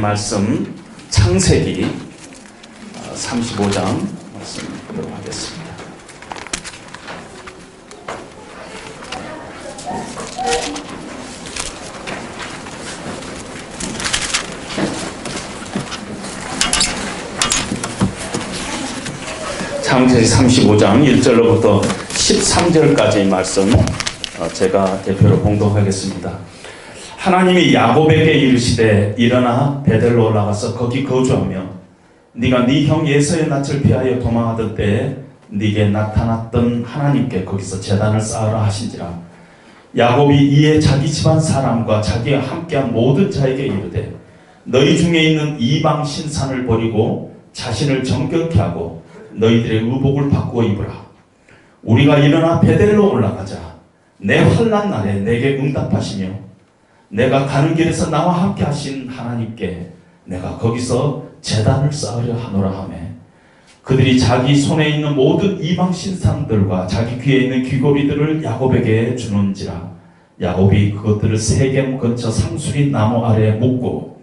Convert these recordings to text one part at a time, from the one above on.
말씀 창세기 35장 말씀 보도록 하겠습니다. 창세기 35장 1절로부터 13절까지의 말씀 제가 대표로 봉독하겠습니다. 하나님이 야곱에게 이르시되 일어나 베델로 올라가서 거기 거주하며 네가 네 형 예서의 낯을 피하여 도망하던 때에 네게 나타났던 하나님께 거기서 제단을 쌓으라 하신지라. 야곱이 이에 자기 집안 사람과 자기와 함께한 모든 자에게 이르되 너희 중에 있는 이방 신산을 버리고 자신을 정결케 하고 너희들의 의복을 바꾸어 입으라. 우리가 일어나 베델로 올라가자. 내 환난 날에 내게 응답하시며 내가 가는 길에서 나와 함께 하신 하나님께 내가 거기서 제단을 쌓으려 하노라 하며 그들이 자기 손에 있는 모든 이방 신상들과 자기 귀에 있는 귀고리들을 야곱에게 주는지라. 야곱이 그것들을 세겜 근처 상수리 나무 아래에 묻고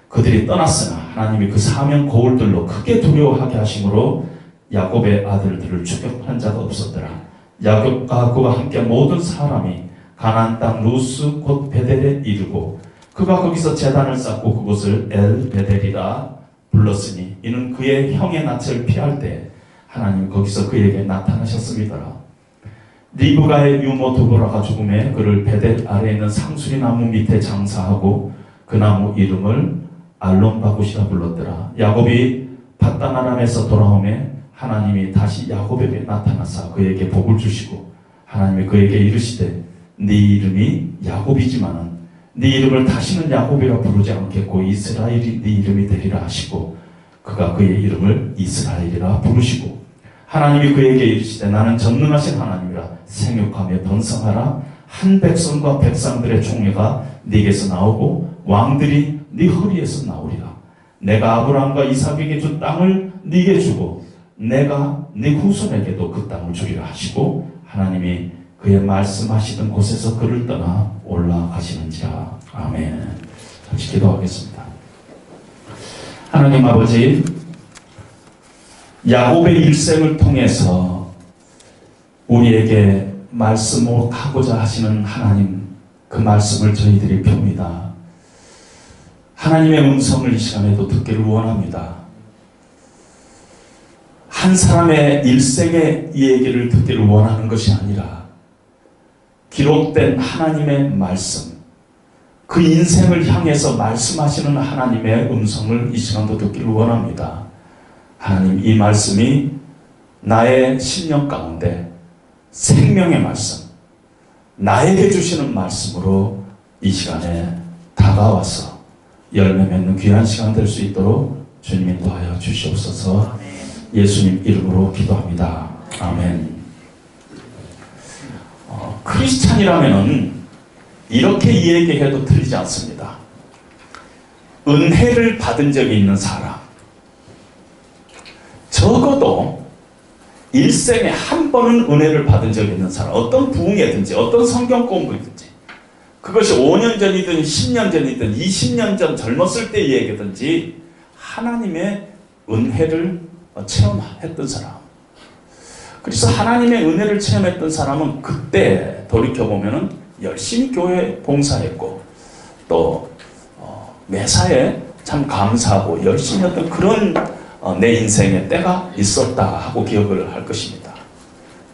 그들이 떠났으나 하나님이 그 사면 거울들로 크게 두려워하게 하심으로 야곱의 아들들을 추격한 자가 없었더라. 야곱과 그와 함께 모든 사람이 가나안 땅 루스 곧 베델에 이르고 그가 거기서 제단을 쌓고 그곳을 엘 베델이라 불렀으니 이는 그의 형의 낯을 피할 때 하나님 거기서 그에게 나타나셨음이더라. 리브가의 유모 드보라가 죽음에 그를 베델 아래에 있는 상수리 나무 밑에 장사하고 그 나무 이름을 알론바굿이라 불렀더라. 야곱이 밧단 아람에서 돌아오매 하나님이 다시 야곱에게 나타나사 그에게 복을 주시고 하나님이 그에게 이르시되 네 이름이 야곱이지만은 네 이름을 다시는 야곱이라 부르지 않겠고 이스라엘이 네 이름이 되리라 하시고 그가 그의 이름을 이스라엘이라 부르시고 하나님이 그에게 이르시되 나는 전능하신 하나님이라 생육하며 번성하라. 한 백성과 백성들의 총회가 네게서 나오고 왕들이 네 허리에서 나오리라. 내가 아브라함과 이삭에게 준 땅을 네게 주고 내가 네 후손에게도 그 땅을 주리라 하시고 하나님이 그의 말씀하시던 곳에서 그를 떠나 올라가시는지라. 아멘. 잠시 기도하겠습니다. 하나님 아버지, 야곱의 일생을 통해서 우리에게 말씀하고자 하시는 하나님, 그 말씀을 저희들이 봅니다. 하나님의 음성을 이 시간에도 듣기를 원합니다. 한 사람의 일생의 이야기를 듣기를 원하는 것이 아니라 기록된 하나님의 말씀, 그 인생을 향해서 말씀하시는 하나님의 음성을 이 시간도 듣기를 원합니다. 하나님, 이 말씀이 나의 심령 가운데 생명의 말씀, 나에게 주시는 말씀으로 이 시간에 다가와서 열매 맺는 귀한 시간 될 수 있도록 주님 인도하여 주시옵소서. 예수님 이름으로 기도합니다. 아멘. 크리스찬이라면 이렇게 이야기해도 틀리지 않습니다. 은혜를 받은 적이 있는 사람, 적어도 일생에 한 번은 은혜를 받은 적이 있는 사람, 어떤 부흥이든지 어떤 성경 공부이든지 그것이 5년 전이든 10년 전이든 20년 전 젊었을 때 이야기든지 하나님의 은혜를 체험했던 사람, 그래서 하나님의 은혜를 체험했던 사람은 그때 돌이켜보면 열심히 교회 봉사했고 또 매사에 참 감사하고 열심히 했던 그런 내 인생의 때가 있었다 하고 기억을 할 것입니다.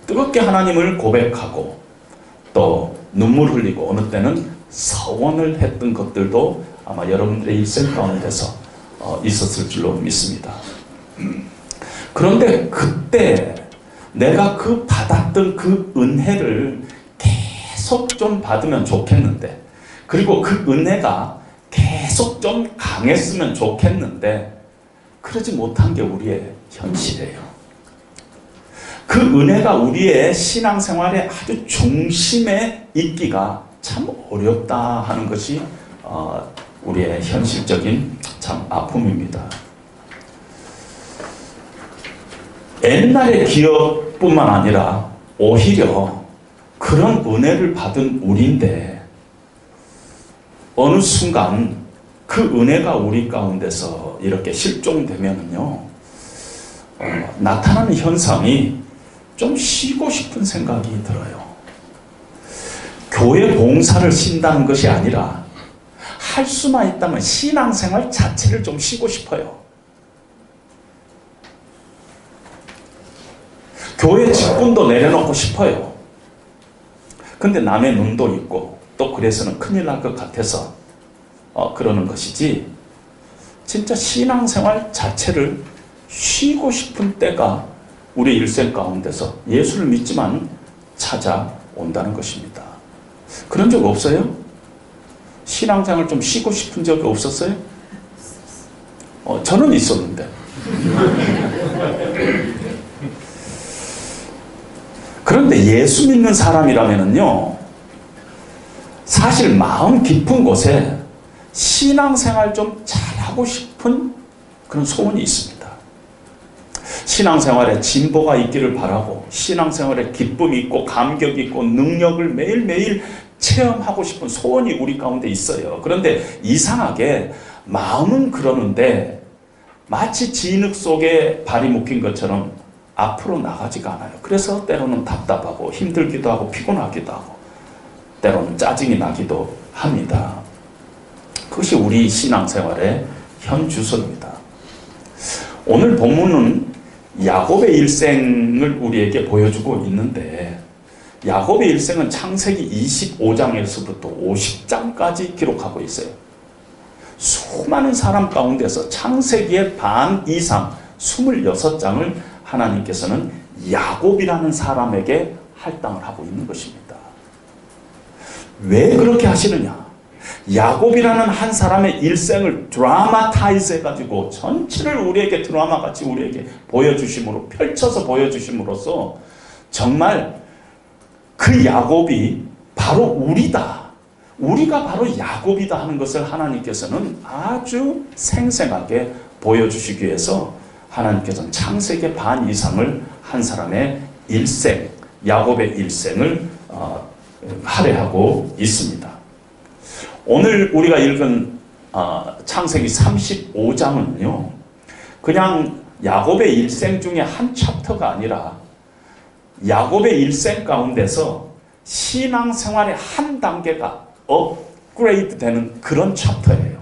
뜨겁게 하나님을 고백하고 또 눈물 흘리고 어느 때는 서원을 했던 것들도 아마 여러분들의 일생 가운데서 있었을 줄로 믿습니다. 그런데 그때 내가 그 받았던 그 은혜를 계속 좀 받으면 좋겠는데, 그리고 그 은혜가 계속 좀 강했으면 좋겠는데 그러지 못한 게 우리의 현실이에요. 그 은혜가 우리의 신앙생활의 아주 중심에 있기가 참 어렵다 하는 것이 우리의 현실적인 참 아픔입니다. 옛날의 기억뿐만 아니라 오히려 그런 은혜를 받은 우리인데 어느 순간 그 은혜가 우리 가운데서 이렇게 실종되면은요, 나타나는 현상이 좀 쉬고 싶은 생각이 들어요. 교회 봉사를 쉰다는 것이 아니라 할 수만 있다면 신앙생활 자체를 좀 쉬고 싶어요. 교회 직분도 내려놓고 싶어요. 근데 남의 눈도 있고 또 그래서는 큰일 날 것 같아서 그러는 것이지, 진짜 신앙생활 자체를 쉬고 싶은 때가 우리 일생 가운데서 예수를 믿지만 찾아온다는 것입니다. 그런 적 없어요? 신앙생활 좀 쉬고 싶은 적이 없었어요? 저는 있었는데. 그런데 예수 믿는 사람이라면요, 사실 마음 깊은 곳에 신앙생활 좀 잘하고 싶은 그런 소원이 있습니다. 신앙생활에 진보가 있기를 바라고, 신앙생활에 기쁨이 있고 감격이 있고 능력을 매일매일 체험하고 싶은 소원이 우리 가운데 있어요. 그런데 이상하게 마음은 그러는데 마치 진흙 속에 발이 묶인 것처럼 앞으로 나가지가 않아요. 그래서 때로는 답답하고 힘들기도 하고 피곤하기도 하고 때로는 짜증이 나기도 합니다. 그것이 우리 신앙생활의 현 주소입니다. 오늘 본문은 야곱의 일생을 우리에게 보여주고 있는데, 야곱의 일생은 창세기 25장에서부터 50장까지 기록하고 있어요. 수많은 사람 가운데서 창세기의 반 이상 26장을 하나님께서는 야곱이라는 사람에게 할당을 하고 있는 것입니다. 왜 그렇게 하시느냐? 야곱이라는 한 사람의 일생을 드라마타이즈 해가지고 전체를 우리에게 드라마같이 우리에게 보여주심으로, 펼쳐서 보여주심으로써 정말 그 야곱이 바로 우리다, 우리가 바로 야곱이다 하는 것을 하나님께서는 아주 생생하게 보여주시기 위해서 하나님께서는 창세기 반 이상을 한 사람의 일생, 야곱의 일생을 할애하고 있습니다. 오늘 우리가 읽은 창세기 35장은요, 그냥 야곱의 일생 중에 한 챕터가 아니라 야곱의 일생 가운데서 신앙생활의 한 단계가 업그레이드 되는 그런 챕터예요.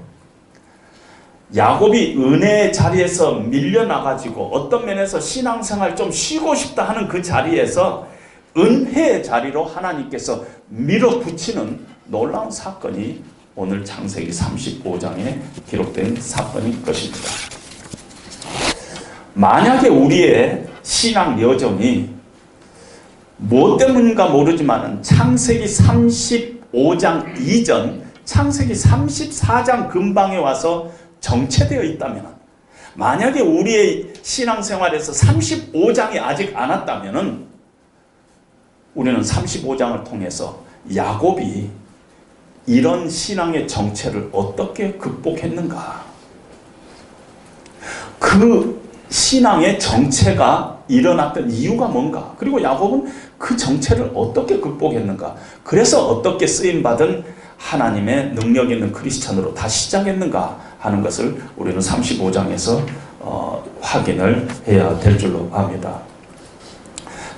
야곱이 은혜의 자리에서 밀려나가지고 어떤 면에서 신앙생활 좀 쉬고 싶다 하는 그 자리에서 은혜의 자리로 하나님께서 밀어붙이는 놀라운 사건이 오늘 창세기 35장에 기록된 사건인 것입니다. 만약에 우리의 신앙 여정이 무엇 때문인가 모르지만 창세기 35장 이전 창세기 34장 근방에 와서 정체되어 있다면, 만약에 우리의 신앙생활에서 35장이 아직 안 왔다면 우리는 35장을 통해서 야곱이 이런 신앙의 정체를 어떻게 극복했는가, 그 신앙의 정체가 일어났던 이유가 뭔가, 그리고 야곱은 그 정체를 어떻게 극복했는가, 그래서 어떻게 쓰임받은 하나님의 능력 있는 크리스찬으로 다시 시작했는가 하는 것을 우리는 35장에서 확인을 해야 될 줄로 압니다.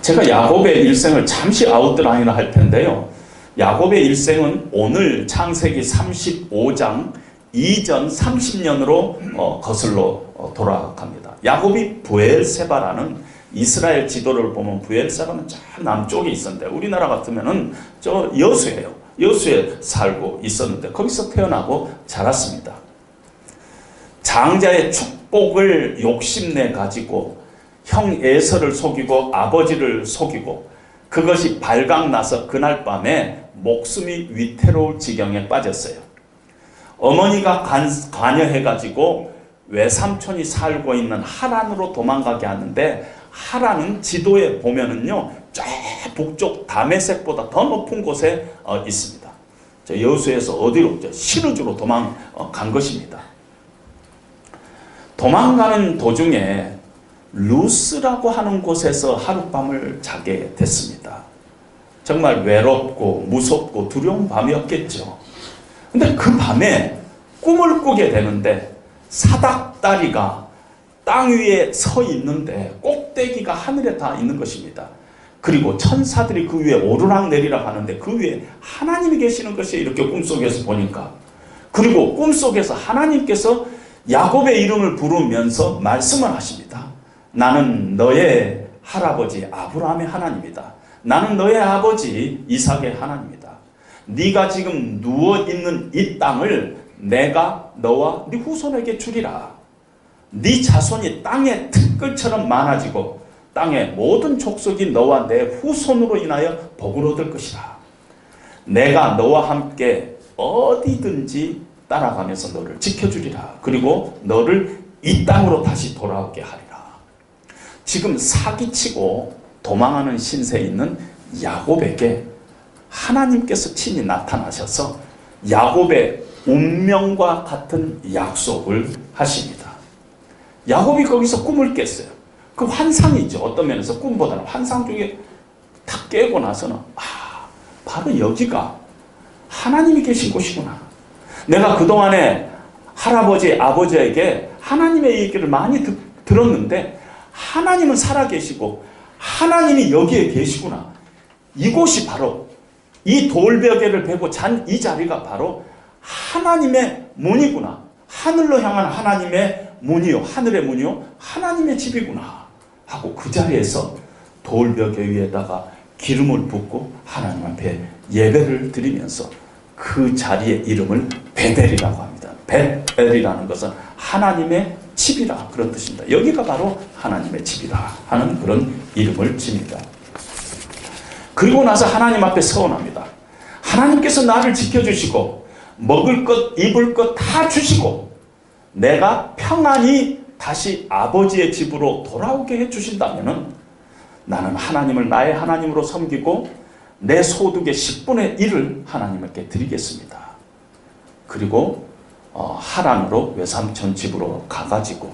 제가 야곱의 일생을 잠시 아웃라인을 할 텐데요, 야곱의 일생은 오늘 창세기 35장 이전 30년으로 거슬러 돌아갑니다. 야곱이 브엘세바라는, 이스라엘 지도를 보면 브엘세바는 저 남쪽에 있었는데 우리나라 같으면은 저 여수예요. 여수에 살고 있었는데 거기서 태어나고 자랐습니다. 장자의 축복을 욕심내 가지고 형 에서를 속이고 아버지를 속이고 그것이 발각나서 그날 밤에 목숨이 위태로울 지경에 빠졌어요. 어머니가 관여해가지고 외삼촌이 살고 있는 하란으로 도망가게 하는데, 하란은 지도에 보면은요, 쫙 북쪽 다메섹보다 더 높은 곳에 있습니다. 저 여수에서 어디로? 시누주로 도망간 것입니다. 도망가는 도중에 루스라고 하는 곳에서 하룻밤을 자게 됐습니다. 정말 외롭고 무섭고 두려운 밤이었겠죠. 근데 그 밤에 꿈을 꾸게 되는데 사닥다리가 땅 위에 서 있는데 꼭대기가 하늘에 닿아 있는 것입니다. 그리고 천사들이 그 위에 오르락내리락 하는데 그 위에 하나님이 계시는 것이 이렇게 꿈속에서 보니까. 그리고 꿈속에서 하나님께서 야곱의 이름을 부르면서 말씀을 하십니다. 나는 너의 할아버지 아브라함의 하나님이다. 나는 너의 아버지 이삭의 하나님이다. 네가 지금 누워있는 이 땅을 내가 너와 네 후손에게 주리라. 네 자손이 땅의 티끌처럼 많아지고 땅의 모든 족속이 너와 내 후손으로 인하여 복을 얻을 것이라. 내가 너와 함께 어디든지 따라가면서 너를 지켜주리라. 그리고 너를 이 땅으로 다시 돌아오게 하리라. 지금 사기치고 도망하는 신세에 있는 야곱에게 하나님께서 친히 나타나셔서 야곱의 운명과 같은 약속을 하십니다. 야곱이 거기서 꿈을 깼어요. 그 환상이죠. 어떤 면에서 꿈보다는 환상 중에 탁 깨고 나서는 바로 여기가 하나님이 계신 곳이구나. 내가 그동안에 할아버지 아버지에게 하나님의 얘기를 많이 들었는데 하나님은 살아계시고 하나님이 여기에 계시구나. 이곳이 바로 이 돌베개를 베고 잔 이 자리가 바로 하나님의 문이구나. 하늘로 향한 하나님의 문이요, 하늘의 문이요, 하나님의 집이구나 하고 그 자리에서 돌베개 위에다가 기름을 붓고 하나님 앞에 예배를 드리면서 그 자리의 이름을 베델이라고 합니다. 베델이라는 것은 하나님의 집이라 그런 뜻입니다. 여기가 바로 하나님의 집이라 하는 그런 이름을 칩니다. 그리고 나서 하나님 앞에 서원합니다. 하나님께서 나를 지켜주시고 먹을 것 입을 것 다 주시고 내가 평안히 다시 아버지의 집으로 돌아오게 해주신다면 나는 하나님을 나의 하나님으로 섬기고 내 소득의 10분의 1을 하나님께 드리겠습니다. 그리고 하란으로 외삼촌 집으로 가가지고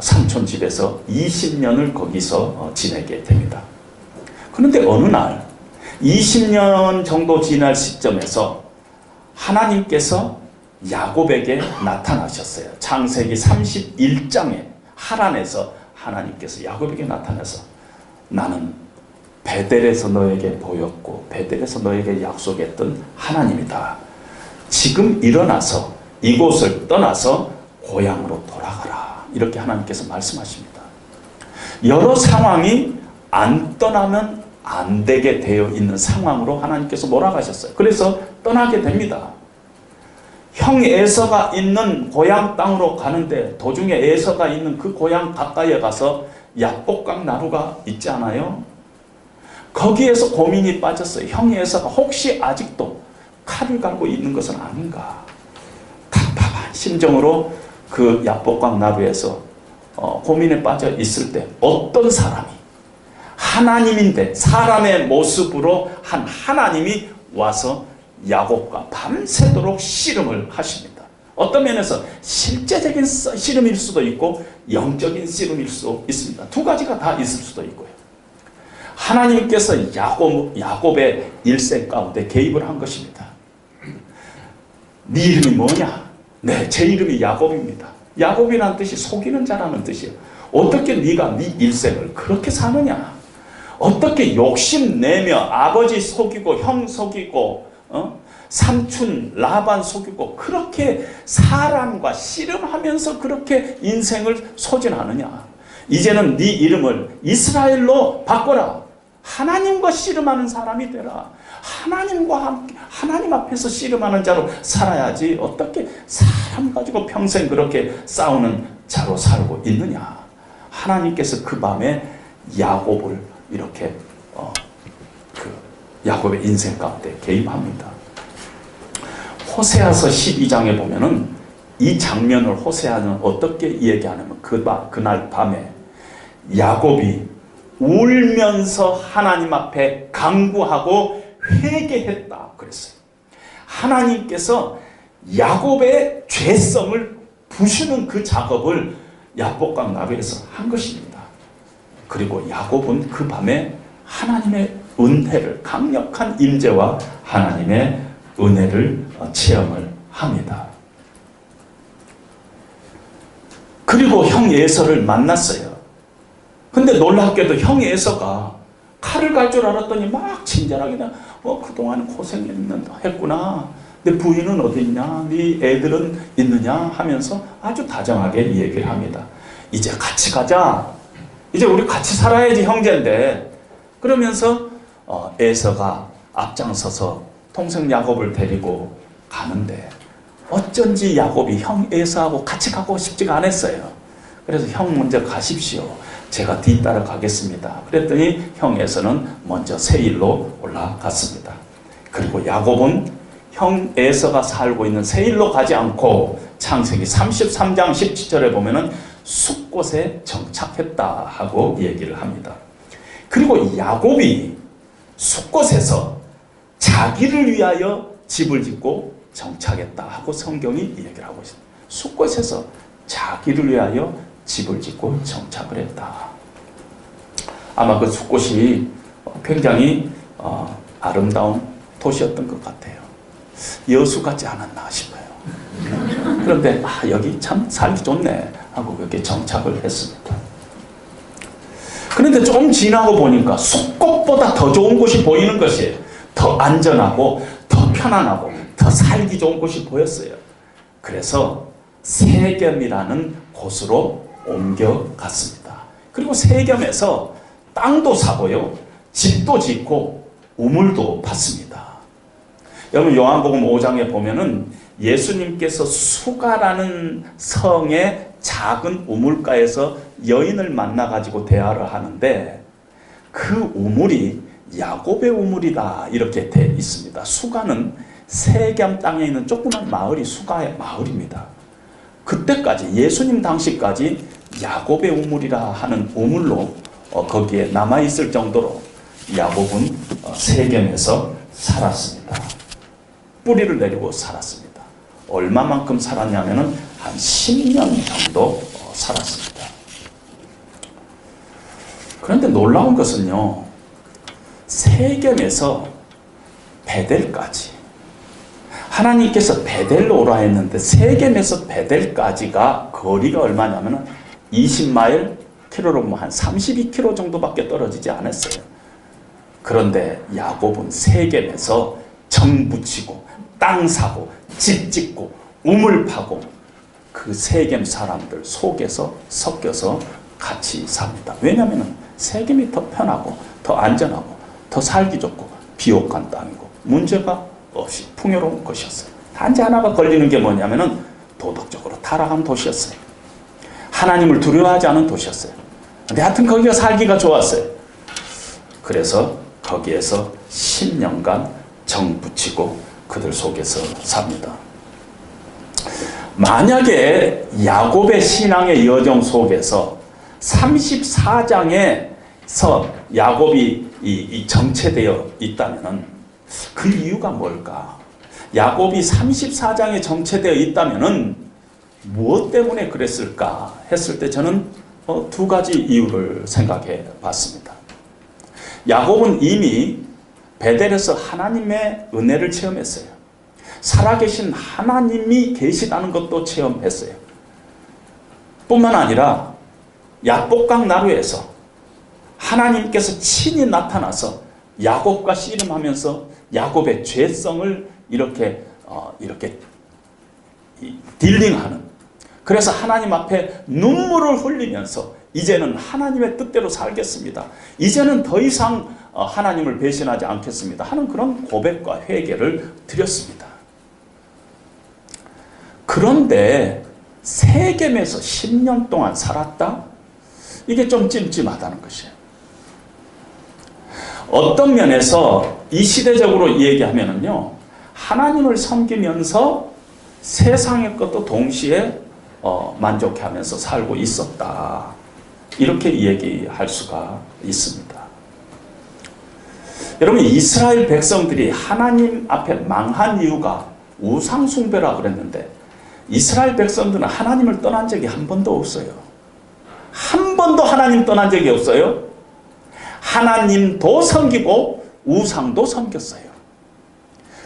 삼촌 집에서 20년을 거기서 지내게 됩니다. 그런데 어느 날 20년 정도 지날 시점에서 하나님께서 야곱에게 나타나셨어요. 창세기 31장에 하란에서 하나님께서 야곱에게 나타나서 나는 베델에서 너에게 보였고 베델에서 너에게 약속했던 하나님이다. 지금 일어나서 이곳을 떠나서 고향으로 돌아가라. 이렇게 하나님께서 말씀하십니다. 여러 상황이 안 떠나면 안 되게 되어 있는 상황으로 하나님께서 몰아가셨어요. 그래서 떠나게 됩니다. 형 에서가 있는 고향 땅으로 가는데 도중에 에서가 있는 그 고향 가까이에 가서 야복강 나루가 있지 않아요? 거기에서 고민이 빠졌어요. 형 에서가 혹시 아직도 칼을 갈고 있는 것은 아닌가? 답답한 심정으로 그 야복강 나루에서 고민에 빠져 있을 때 어떤 사람이 하나님인데 사람의 모습으로 한 하나님이 와서 야곱과 밤새도록 씨름을 하십니다. 어떤 면에서 실제적인 씨름일 수도 있고 영적인 씨름일 수도 있습니다. 두 가지가 다 있을 수도 있고요. 하나님께서 야곱의 일생 가운데 개입을 한 것입니다. 네 이름이 뭐냐? 네, 제 이름이 야곱입니다. 야곱이라는 뜻이 속이는 자라는 뜻이에요. 어떻게 네가 네 일생을 그렇게 사느냐? 어떻게 욕심내며 아버지 속이고 형 속이고 삼촌 라반 속이고 그렇게 사람과 씨름하면서 그렇게 인생을 소진하느냐? 이제는 네 이름을 이스라엘로 바꿔라. 하나님과 씨름하는 사람이 되라. 하나님과 함께 하나님 앞에서 씨름하는 자로 살아야지 어떻게 사람 가지고 평생 그렇게 싸우는 자로 살고 있느냐? 하나님께서 그 밤에 야곱을 이렇게 야곱의 인생 가운데 개입합니다. 호세아서 12장에 보면은 이 장면을 호세아는 어떻게 얘기하냐면 그날 밤에 야곱이 울면서 하나님 앞에 간구하고 회개했다 그랬어요. 하나님께서 야곱의 죄성을 부수는 그 작업을 야복강 나루에서 한 것입니다. 그리고 야곱은 그 밤에 하나님의 은혜를 강력한 임재와 하나님의 은혜를 체험을 합니다. 그리고 형 에서를 만났어요. 근데 놀랍게도 형 에서가 칼을 갈 줄 알았더니 막 친절하게 그동안 고생했구나. 내 부인은 어디 있냐? 네 애들은 있느냐? 하면서 아주 다정하게 얘기를 합니다. 이제 같이 가자. 이제 우리 같이 살아야지 형제인데. 그러면서 에서가 앞장서서 동생 야곱을 데리고 가는데 어쩐지 야곱이 형 에서하고 같이 가고 싶지가 않았어요. 그래서 형 먼저 가십시오. 제가 뒤따라 가겠습니다. 그랬더니 형 에서는 먼저 세일로 올라갔습니다. 그리고 야곱은 형 에서가 살고 있는 세일로 가지 않고 창세기 33장 17절에 보면은 숫곳에 정착했다 하고 얘기를 합니다. 그리고 야곱이 숫곳에서 자기를 위하여 집을 짓고 정착했다 하고 성경이 얘기를 하고 있습니다. 숫곳에서 자기를 위하여 집을 짓고 정착을 했다. 아마 그 숫곳이 굉장히 아름다운 도시였던 것 같아요. 여수 같지 않았나 싶어요. 그런데 여기 참 살기 좋네 하고 그렇게 정착을 했습니다. 그런데 좀 지나고 보니까 숫곳보다 더 좋은 곳이 보이는 것이에요. 더 안전하고 더 편안하고 더 살기 좋은 곳이 보였어요. 그래서 세겜이라는 곳으로 옮겨갔습니다. 그리고 세겜에서 땅도 사고요, 집도 짓고 우물도 팠습니다. 여러분 요한복음 5장에 보면은 예수님께서 수가라는 성의 작은 우물가에서 여인을 만나가지고 대화를 하는데 그 우물이 야곱의 우물이다 이렇게 돼 있습니다. 수가는 세겜 땅에 있는 조그만 마을이 수가의 마을입니다. 그때까지 예수님 당시까지 야곱의 우물이라 하는 우물로 거기에 남아있을 정도로 야곱은 세겜에서 살았습니다. 뿌리를 내리고 살았습니다. 얼마만큼 살았냐면은 한 10년 정도 살았습니다. 그런데 놀라운 것은요, 세겜에서 베델까지 하나님께서 베델로 오라 했는데 세겜에서 베델까지가 거리가 얼마냐면 20마일, 키로로 한 32km 정도밖에 떨어지지 않았어요. 그런데 야곱은 세겜에서 정 붙이고 땅 사고 집 짓고 우물 파고 그 세겜 사람들 속에서 섞여서 같이 삽니다. 왜냐하면 세겜이 더 편하고 더 안전하고 더 살기 좋고 비옥한 땅이고 문제가 없이 풍요로운 것이었어요. 단지 하나가 걸리는 게 뭐냐면은 도덕적으로 타락한 도시였어요. 하나님을 두려워하지 않은 도시였어요. 근데 하여튼 거기가 살기가 좋았어요. 그래서 거기에서 10년간 정 붙이고 그들 속에서 삽니다. 만약에 야곱의 신앙의 여정 속에서 34장에서 야곱이 정체되어 있다면 그 이유가 뭘까? 야곱이 34장에 정체되어 있다면 무엇 때문에 그랬을까 했을 때 저는 두 가지 이유를 생각해 봤습니다. 야곱은 이미 베델에서 하나님의 은혜를 체험했어요. 살아계신 하나님이 계시다는 것도 체험했어요. 뿐만 아니라 야복강 나루에서 하나님께서 친히 나타나서 야곱과 씨름하면서 야곱의 죄성을 이렇게 딜링하는, 그래서 하나님 앞에 눈물을 흘리면서 이제는 하나님의 뜻대로 살겠습니다. 이제는 더 이상 하나님을 배신하지 않겠습니다 하는 그런 고백과 회개를 드렸습니다. 그런데 세겜에서 10년 동안 살았다? 이게 좀 찜찜하다는 것이에요. 어떤 면에서 이 시대적으로 얘기하면은요, 하나님을 섬기면서 세상의 것도 동시에 만족해하면서 살고 있었다, 이렇게 얘기할 수가 있습니다. 여러분, 이스라엘 백성들이 하나님 앞에 망한 이유가 우상 숭배라 그랬는데 이스라엘 백성들은 하나님을 떠난 적이 한 번도 없어요. 한 번도 하나님 떠난 적이 없어요. 하나님도 섬기고 우상도 섬겼어요.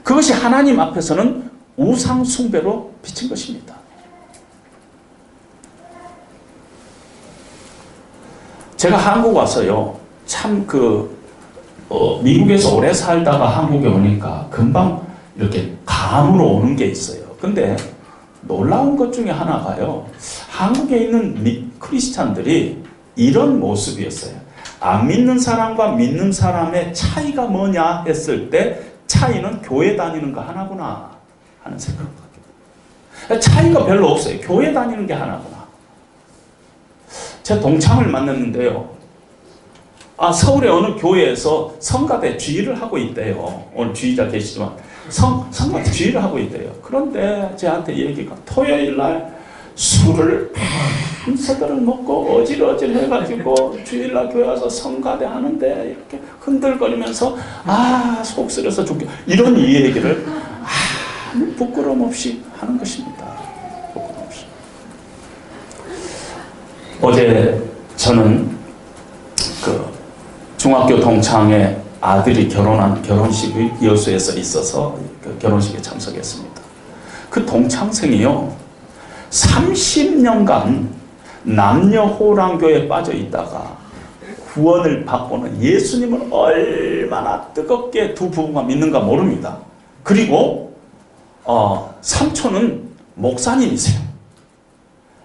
그것이 하나님 앞에서는 우상 숭배로 비친 것입니다. 제가 한국 와서요, 참 미국에서 오래 살다가 한국에 오니까 금방 이렇게 감으로 오는 게 있어요. 근데 놀라운 것 중에 하나가요, 한국에 있는 크리스찬들이 이런 모습이었어요. 안 믿는 사람과 믿는 사람의 차이가 뭐냐 했을 때 차이는 교회 다니는 거 하나구나 하는 생각을 갖게 돼요. 차이가 별로 없어요. 교회 다니는 게 하나구나. 제 동창을 만났는데요. 서울의 어느 교회에서 성가대 주의를 하고 있대요. 오늘 주의자 계시지만 성가대 주의를 하고 있대요. 그런데 저한테 얘기가 토요일 날 술을 밤새도록 먹고 어질어질 해가지고 주일날 교회 와서 성가대 하는데 이렇게 흔들거리면서 속 쓰려서 죽게, 이런 이 얘기를 부끄럼 없이 하는 것입니다. 부끄럼 없이. 어제 저는 중학교 동창의 아들이 결혼한 결혼식이 여수에서 있어서 그 결혼식에 참석했습니다. 그 동창생이요, 30년간 남녀호랑교에 빠져 있다가 구원을 받고는 예수님을 얼마나 뜨겁게 두 부부가 믿는가 모릅니다. 그리고 삼촌은 목사님이세요.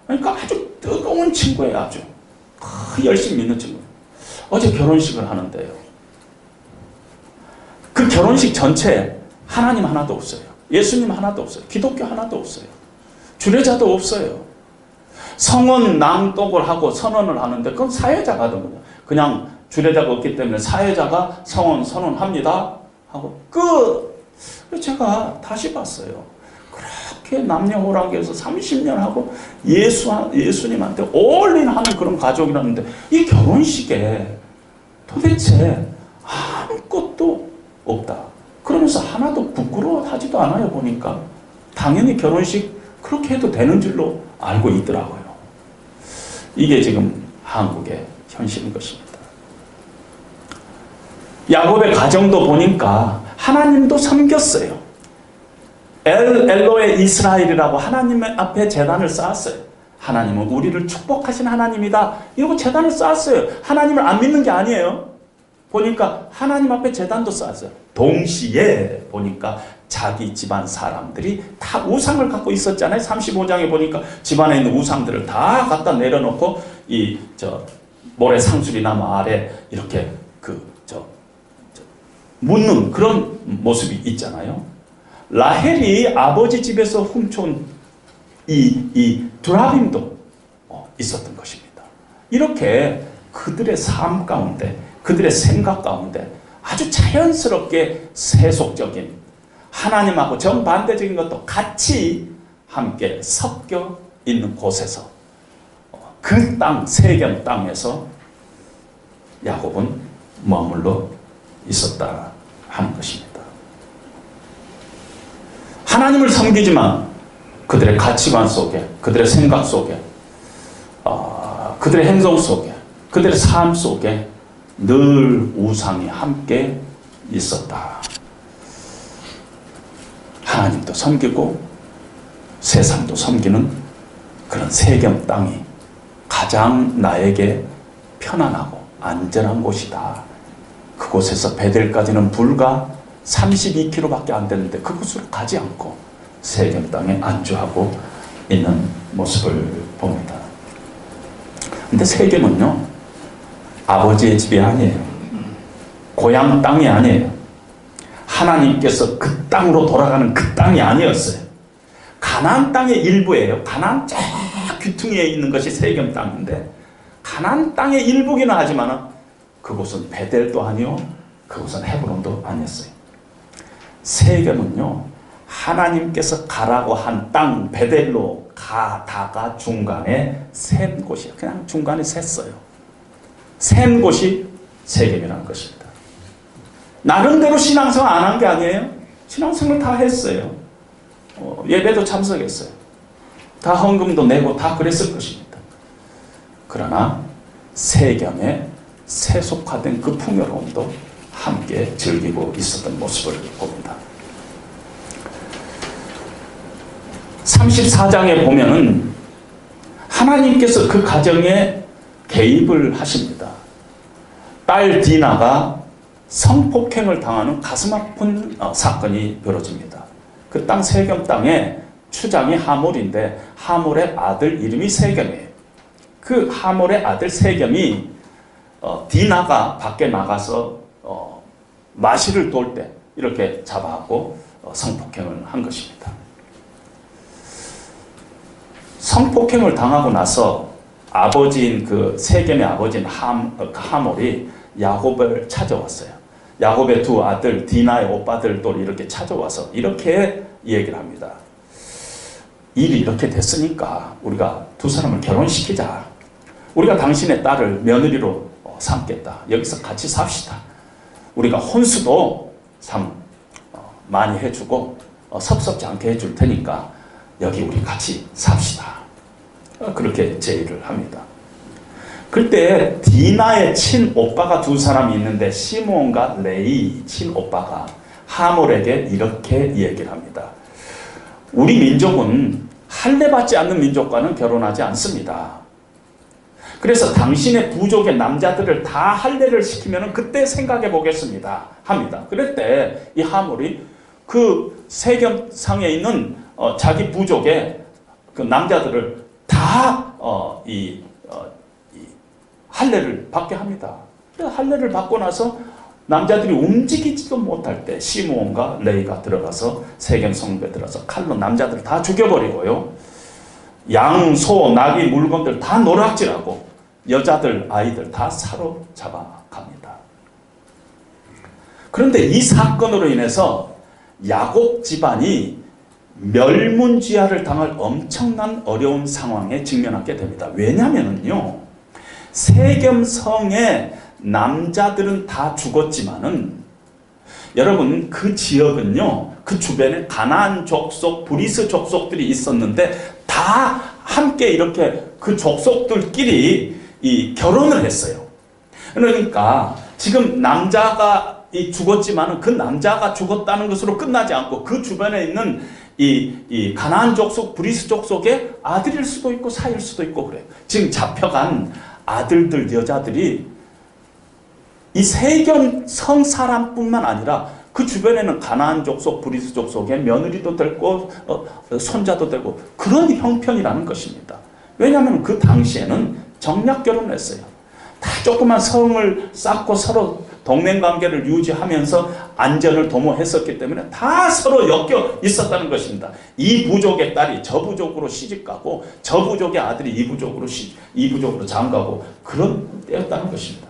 그러니까 아주 뜨거운 친구예요. 아주 열심히 믿는 친구. 어제 결혼식을 하는데요, 그 결혼식 전체에 하나님 하나도 없어요. 예수님 하나도 없어요. 기독교 하나도 없어요. 주례자도 없어요. 성원 낭독을 하고 선언을 하는데 그건 사회자가 하던 거예요. 그냥 주례자가 없기 때문에 사회자가 성원 선언합니다 하고 끝. 제가 다시 봤어요. 그렇게 남녀호랑교에서 30년 하고 예수님한테 올인하는 그런 가족이라는데 이 결혼식에 도대체 아무것도 없다. 그러면서 하나도 부끄러워하지도 않아요. 보니까 당연히 결혼식 그렇게 해도 되는 줄로 알고 있더라고요. 이게 지금 한국의 현실인 것입니다. 야곱의 가정도 보니까 하나님도 섬겼어요. 엘로의 이스라엘이라고 하나님 앞에 제단을 쌓았어요. 하나님은 우리를 축복하신 하나님이다 이러고 제단을 쌓았어요. 하나님을 안 믿는 게 아니에요. 보니까 하나님 앞에 제단도 쌓았어요. 동시에 보니까 자기 집안 사람들이 다 우상을 갖고 있었잖아요. 35장에 보니까 집안에 있는 우상들을 다 갖다 내려놓고 모래 상수리 나무 아래 이렇게 묻는 그런 모습이 있잖아요. 라헬이 아버지 집에서 훔쳐온 이 드라빔도 있었던 것입니다. 이렇게 그들의 삶 가운데, 그들의 생각 가운데 아주 자연스럽게 세속적인 하나님하고 정반대적인 것도 같이 함께 섞여 있는 곳에서 그 땅, 세겜 땅에서 야곱은 머물러 있었다 하는 것입니다. 하나님을 섬기지만 그들의 가치관 속에, 그들의 생각 속에, 그들의 행동 속에, 그들의 삶 속에 늘 우상이 함께 있었다. 하나님도 섬기고 세상도 섬기는 그런 세겜 땅이 가장 나에게 편안하고 안전한 곳이다. 그곳에서 베델까지는 불과 32km밖에 안 되는데 그곳으로 가지 않고 세겜 땅에 안주하고 있는 모습을 봅니다. 근데 세겜은요, 아버지의 집이 아니에요. 고향 땅이 아니에요. 하나님께서 그 땅으로 돌아가는 그 땅이 아니었어요. 가나안 땅의 일부예요. 가나안 쫙 귀퉁이에 있는 것이 세겜 땅인데 가나안 땅의 일부기는 하지만 그곳은 베델도 아니요, 그곳은 헤브론도 아니었어요. 세겜은요, 하나님께서 가라고 한 땅 베델로 가다가 중간에 센 곳이에요. 그냥 중간에 샜어요. 센 곳이 세겜이라는 것입니다. 나름대로 신앙생활 안 한 게 아니에요. 신앙생활 다 했어요. 예배도 참석했어요. 다 헌금도 내고 다 그랬을 것입니다. 그러나 세겜에 세속화된 그 풍요로움도 함께 즐기고 있었던 모습을 봅니다. 34장에 보면은 하나님께서 그 가정에 개입을 하십니다. 딸 디나가 성폭행을 당하는 가슴 아픈 사건이 벌어집니다. 그 땅 세겜 땅에 추장이 하몰인데 하몰의 아들 이름이 세겜이에요. 그 하몰의 아들 세겜이 디나가 밖에 나가서 마시를 돌 때 이렇게 잡아하고 성폭행을 한 것입니다. 성폭행을 당하고 나서 아버지인 그 세겜의 아버지인 하몰이 야곱을 찾아왔어요. 야곱의 두 아들 디나의 오빠들도 이렇게 찾아와서 이렇게 얘기를 합니다. 일이 이렇게 됐으니까 우리가 두 사람을 결혼시키자. 우리가 당신의 딸을 며느리로 삼겠다. 여기서 같이 삽시다. 우리가 혼수도 참 많이 해주고 섭섭지 않게 해줄 테니까 여기 우리 같이 삽시다. 그렇게 제의를 합니다. 그때 디나의 친오빠가 두 사람이 있는데 시므온과 레위 친오빠가 하몰에게 이렇게 얘기를 합니다. 우리 민족은 할례받지 않는 민족과는 결혼하지 않습니다. 그래서 당신의 부족의 남자들을 다 할례를 시키면 그때 생각해 보겠습니다. 합니다. 그럴 때 이 하몰이 그 세겜상에 있는 자기 부족의 그 남자들을 다 할례를 받게 합니다. 할례를 받고 나서 남자들이 움직이지도 못할 때 시므온과 레위가 들어가서 세겜 성벽에 들어가서 칼로 남자들을 다 죽여버리고요. 양, 소, 나귀, 물건들 다 노략질하고 여자들, 아이들 다 사로잡아갑니다. 그런데 이 사건으로 인해서 야곱 집안이 멸문지화를 당할 엄청난 어려운 상황에 직면하게 됩니다. 왜냐하면요, 세겜성의 남자들은 다 죽었지만은 여러분 그 지역은요, 그 주변에 가나안 족속, 브리스 족속들이 있었는데 다 함께 이렇게 그 족속들끼리 결혼을 했어요. 그러니까 지금 남자가 죽었지만은 그 남자가 죽었다는 것으로 끝나지 않고 그 주변에 있는 이 가나안 족속, 브리스 족속의 아들일 수도 있고 사이일 수도 있고 그래요. 지금 잡혀간 아들들, 여자들이 이 세겜 성 사람뿐만 아니라 그 주변에는 가나안 족속, 브리스 족속의 며느리도 되고 손자도 되고 그런 형편이라는 것입니다. 왜냐하면 그 당시에는 정략 결혼을 했어요. 다 조그만 성을 쌓고 서로 동맹관계를 유지하면서 안전을 도모했었기 때문에 다 서로 엮여 있었다는 것입니다. 이 부족의 딸이 저 부족으로 시집가고 저 부족의 아들이 이 부족으로 장가고 그런 때였다는 것입니다.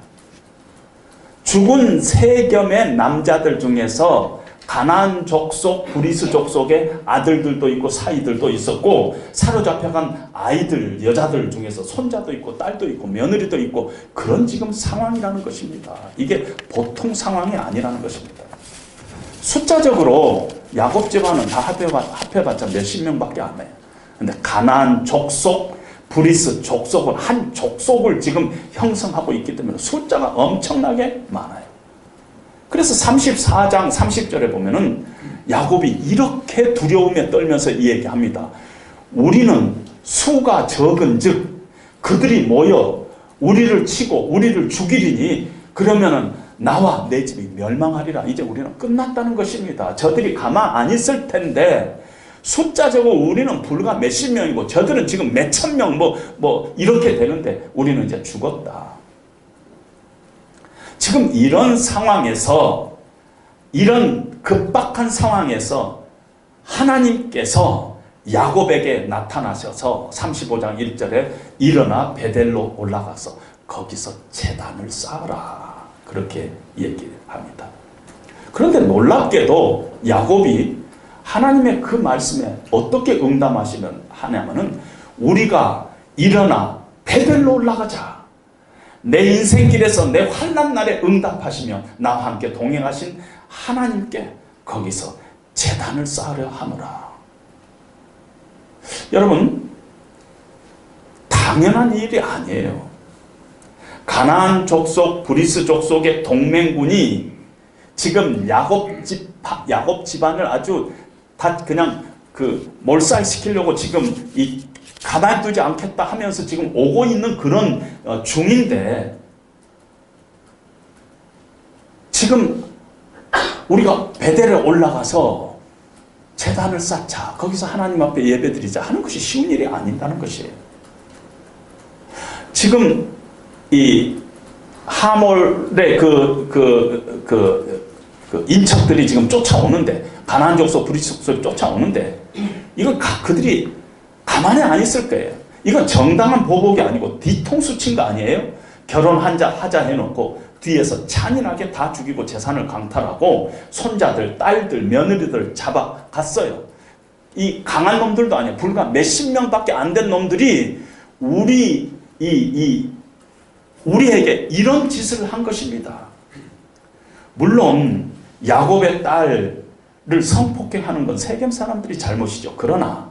죽은 세겜의 남자들 중에서 가나안 족속, 브리스 족속의 아들들도 있고 사이들도 있었고 사로잡혀간 아이들, 여자들 중에서 손자도 있고 딸도 있고 며느리도 있고 그런 지금 상황이라는 것입니다. 이게 보통 상황이 아니라는 것입니다. 숫자적으로 야곱 집안은 다 합해봤자 몇십 명밖에 안 해요. 근데 가나안 족속, 브리스 족속은 한 족속을 지금 형성하고 있기 때문에 숫자가 엄청나게 많아요. 그래서 34장 30절에 보면은 야곱이 이렇게 두려움에 떨면서 이 얘기합니다. 우리는 수가 적은즉 그들이 모여 우리를 치고 우리를 죽이리니 그러면은 나와 내 집이 멸망하리라. 이제 우리는 끝났다는 것입니다. 저들이 가만 안 있을 텐데 숫자적으로 우리는 불과 몇십 명이고 저들은 지금 몇천 명 뭐 이렇게 되는데 우리는 이제 죽었다. 지금 이런 상황에서, 이런 급박한 상황에서 하나님께서 야곱에게 나타나셔서 35장 1절에 일어나 베델로 올라가서 거기서 제단을 쌓아라. 그렇게 얘기합니다. 그런데 놀랍게도 야곱이 하나님의 그 말씀에 어떻게 하냐면은 우리가 일어나 베델로 올라가자. 내 인생길에서 내 환난 날에 응답하시며 나와 함께 동행하신 하나님께 거기서 제단을 쌓으려 하노라. 여러분, 당연한 일이 아니에요. 가나안 족속, 브리스 족속의 동맹군이 지금 야곱 집안을 아주 다 그냥 몰살시키려고 지금 이 가만두지 않겠다 하면서 지금 오고 있는 그런 중인데, 지금 우리가 베델에 올라가서 제단을 쌓자, 거기서 하나님 앞에 예배드리자 하는 것이 쉬운 일이 아닌다는 것이에요. 지금 이 하몰의 인척들이 지금 쫓아오는데, 가나안 족속 브리스족들이 쫓아오는데, 이건 그들이 가만히 안 있을 거예요. 이건 정당한 보복이 아니고 뒤통수 친 거 아니에요? 하자 해놓고 뒤에서 잔인하게 다 죽이고 재산을 강탈하고 손자들, 딸들, 며느리들 잡아갔어요. 이 강한 놈들도 아니에요. 불과 몇십 명밖에 안 된 놈들이 우리에게 이런 짓을 한 것입니다. 물론 야곱의 딸을 성폭행하는 건 세겜 사람들이 잘못이죠. 그러나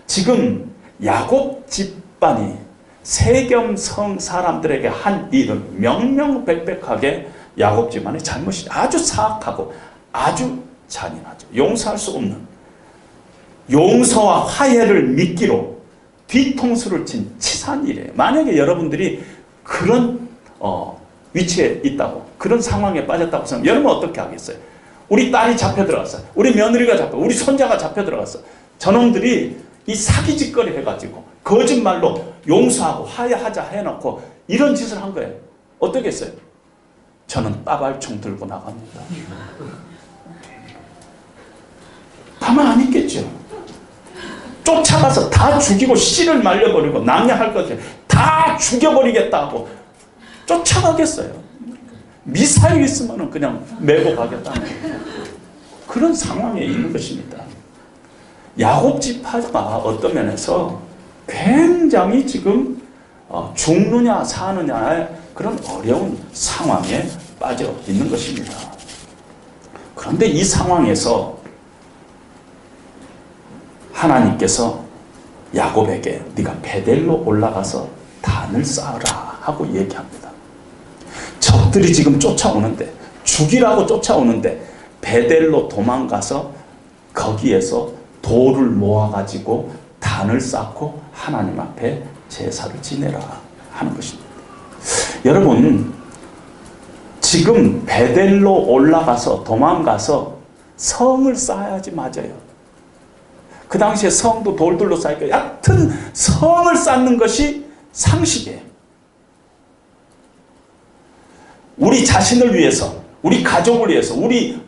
지금 야곱 집안이 세겜 성 사람들에게 한 일은 명명백백하게 야곱 집안의 잘못이죠. 아주 사악하고 아주 잔인하죠. 용서할 수 없는, 용서와 화해를 미끼로 뒤통수를 친 치사한 일이에요. 만약에 여러분들이 그런 위치에 있다고, 그런 상황에 빠졌다고 생각하면 여러분 어떻게 하겠어요? 우리 딸이 잡혀 들어갔어요. 우리 며느리가 우리 손자가 잡혀 들어갔어. 저놈들이 이 사기짓거리 해가지고 거짓말로 용서하고 화해하자 해놓고 이런 짓을 한 거예요. 어떻겠어요? 저는 따발총 들고 나갑니다. 가만 안 있겠죠. 쫓아가서 다 죽이고 씨를 말려버리고 낭냥할 것을 다 죽여버리겠다고 쫓아가겠어요. 미사일 있으면 그냥 메고 가겠다는 그런 상황에 있는 것입니다. 야곱 지파가 어떤 면에서 굉장히 지금 죽느냐 사느냐의 그런 어려운 상황에 빠져 있는 것입니다. 그런데 이 상황에서 하나님께서 야곱에게 네가 베델로 올라가서 단을 쌓으라 하고 얘기합니다. 적들이 지금 쫓아오는데, 죽이라고 쫓아오는데 베델로 도망가서 거기에서 돌을 모아가지고 단을 쌓고 하나님 앞에 제사를 지내라 하는 것입니다. 여러분, 지금 베델로 올라가서 도망가서 성을 쌓아야지 맞아요. 그 당시에 성도 돌들로 쌓이고 얕은 성을 쌓는 것이 상식이에요. 우리 자신을 위해서, 우리 가족을 위해서, 우리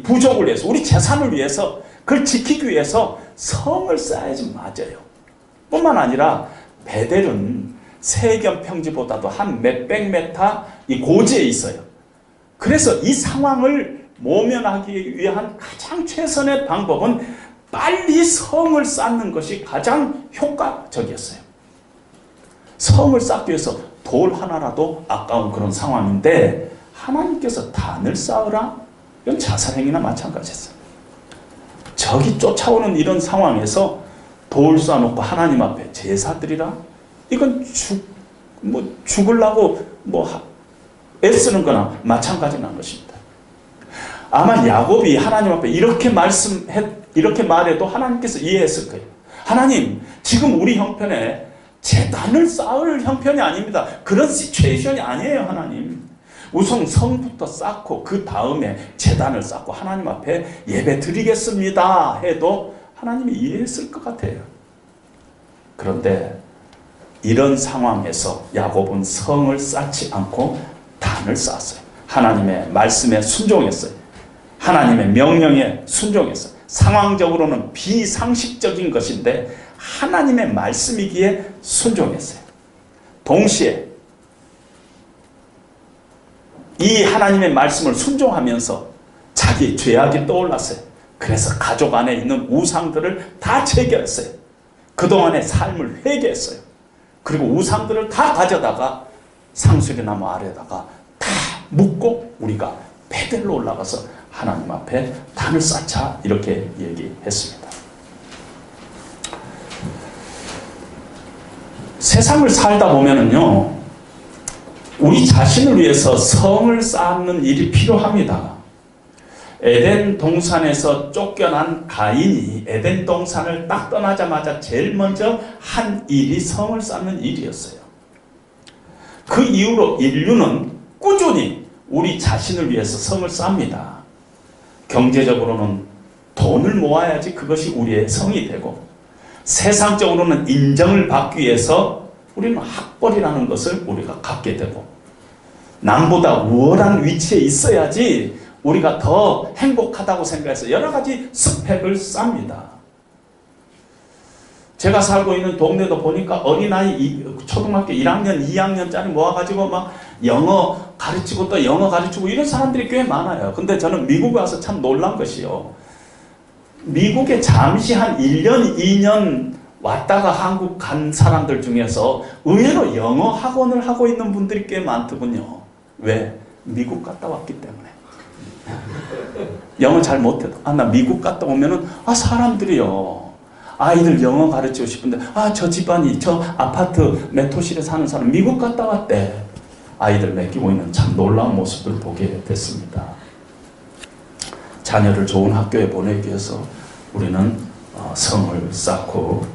부족을 위해서, 우리 재산을 위해서, 그걸 지키기 위해서 성을 쌓아야지 맞아요. 뿐만 아니라 베델은 세겜 평지보다도 한 몇백 메타 이 고지에 있어요. 그래서 이 상황을 모면하기 위한 가장 최선의 방법은 빨리 성을 쌓는 것이 가장 효과적이었어요. 성을 쌓기 위해서 돌 하나라도 아까운 그런 상황인데 하나님께서 단을 쌓으라? 이건 자살행위나 마찬가지였어요. 적이 쫓아오는 이런 상황에서 돌 쌓아놓고 하나님 앞에 제사 드리라? 이건 죽으려고 애쓰는 거나 마찬가지라는 것입니다. 아마 야곱이 하나님 앞에 이렇게 말해도 하나님께서 이해했을 거예요. 하나님, 지금 우리 형편에 제단을 쌓을 형편이 아닙니다. 그런 시츄에이션이 아니에요, 하나님. 우선 성부터 쌓고 그 다음에 제단을 쌓고 하나님 앞에 예배 드리겠습니다 해도 하나님이 이해했을 것 같아요. 그런데 이런 상황에서 야곱은 성을 쌓지 않고 단을 쌓았어요. 하나님의 말씀에 순종했어요. 하나님의 명령에 순종했어요. 상황적으로는 비상식적인 것인데 하나님의 말씀이기에 순종했어요. 동시에 이 하나님의 말씀을 순종하면서 자기 죄악이 떠올랐어요. 그래서 가족 안에 있는 우상들을 다 제거했어요. 그동안의 삶을 회개했어요. 그리고 우상들을 다 가져다가 상수리나무 아래다가 다 묻고 우리가 베델로 올라가서 하나님 앞에 단을 쌓자 이렇게 얘기했습니다. 세상을 살다 보면은요, 우리 자신을 위해서 성을 쌓는 일이 필요합니다. 에덴 동산에서 쫓겨난 가인이 에덴 동산을 딱 떠나자마자 제일 먼저 한 일이 성을 쌓는 일이었어요. 그 이후로 인류는 꾸준히 우리 자신을 위해서 성을 쌓습니다. 경제적으로는 돈을 모아야지 그것이 우리의 성이 되고, 세상적으로는 인정을 받기 위해서 우리는 학벌이라는 것을 우리가 갖게 되고, 남보다 우월한 위치에 있어야지 우리가 더 행복하다고 생각해서 여러 가지 스펙을 쌓습니다. 제가 살고 있는 동네도 보니까 어린아이 초등학교 1학년, 2학년짜리 모아가지고 막 영어 가르치고 또 영어 가르치고 이런 사람들이 꽤 많아요. 근데 저는 미국에 와서 참 놀란 것이요. 미국에 잠시 한 1년, 2년 왔다가 한국 간 사람들 중에서 의외로 영어 학원을 하고 있는 분들이 꽤 많더군요. 왜? 미국 갔다 왔기 때문에. 영어 잘 못해도 나 미국 갔다 오면은 사람들이요, 아이들 영어 가르치고 싶은데 저 집안이 저 아파트 메토실에 사는 사람 미국 갔다 왔대. 아이들 맡기고 있는 참 놀라운 모습을 보게 됐습니다. 자녀를 좋은 학교에 보내기 위해서 우리는 성을 쌓고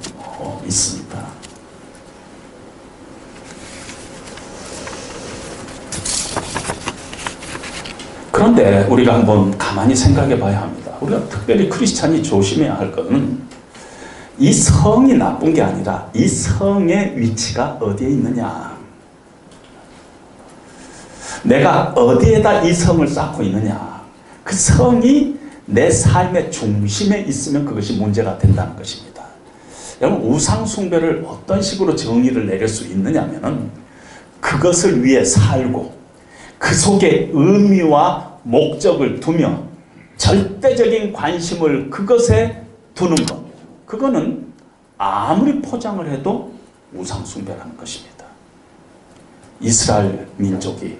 있습니다. 그런데 우리가 한번 가만히 생각해 봐야 합니다. 우리가 특별히 크리스찬이 조심해야 할 것은 이 성이 나쁜 게 아니라 이 성의 위치가 어디에 있느냐, 내가 어디에다 이 성을 쌓고 있느냐, 그 성이 내 삶의 중심에 있으면 그것이 문제가 된다는 것입니다. 여러분, 우상 숭배를 어떤 식으로 정의를 내릴 수 있느냐면은 그것을 위해 살고 그 속에 의미와 목적을 두며 절대적인 관심을 그것에 두는 것, 그거는 아무리 포장을 해도 우상 숭배라는 것입니다. 이스라엘 민족이